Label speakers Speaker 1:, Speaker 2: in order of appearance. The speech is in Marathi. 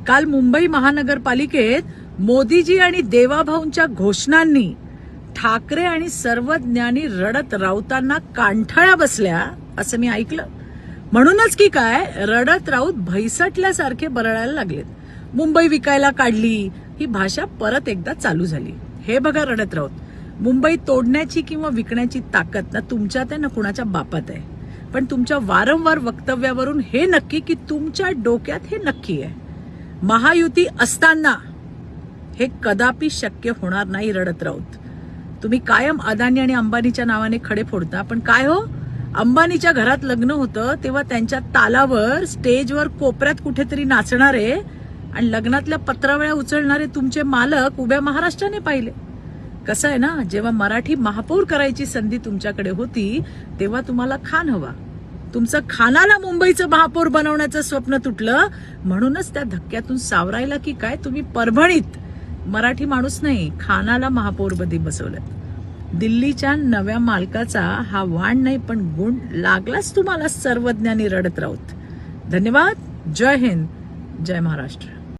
Speaker 1: काल मुंबई महानगरपालिकेत मोदीजी आणि देवाभाऊंच्या घोषणांनी ठाकरे आणि सर्वज्ञांनी रडत राऊतांना कांठळ्या बसल्या असं मी ऐकलं. म्हणूनच की काय रडत राऊत भैसटल्यासारखे बरळायला लागलेत. मुंबई विकायला काढली ही भाषा परत एकदा चालू झाली. हे बघा रडत राऊत, मुंबई तोडण्याची किंवा विकण्याची ताकद ना तुमच्यात आहे ना कुणाच्या बापात आहे. पण तुमच्या वारंवार वक्तव्यावरून हे नक्की की तुमच्या डोक्यात हे नक्की आहे महायुती असताना हे कदापि शक्य होणार नाही. रडत राऊत, तुम्ही कायम अदानी आणि अंबानीच्या नावाने खडे फोडता. पण काय हो, अंबानीच्या घरात लग्न होतं तेव्हा त्यांच्या तालावर स्टेजवर कोपऱ्यात कुठेतरी नाचणारे आणि लग्नातल्या पत्रावळ्या उचलणारे तुमचे मालक उभ्या महाराष्ट्राने पाहिले. कसं आहे ना, जेव्हा मराठी महापौर करायची संधी तुमच्याकडे होती तेव्हा तुम्हाला खान हवा. तुमचं खानाला मुंबईचं महापौर बनवण्याचं स्वप्न तुटलं. म्हणूनच त्या धक्क्यातून सावरायला की काय तुम्ही परभणीत मराठी माणूस नाही खानाला महापौरपदी बसवलं. दिल्लीच्या नव्या मालकाचा हा वाण नाही पण गुण लागलाच तुम्हाला सर्वज्ञानी रडत राऊत. धन्यवाद. जय हिंद, जय महाराष्ट्र.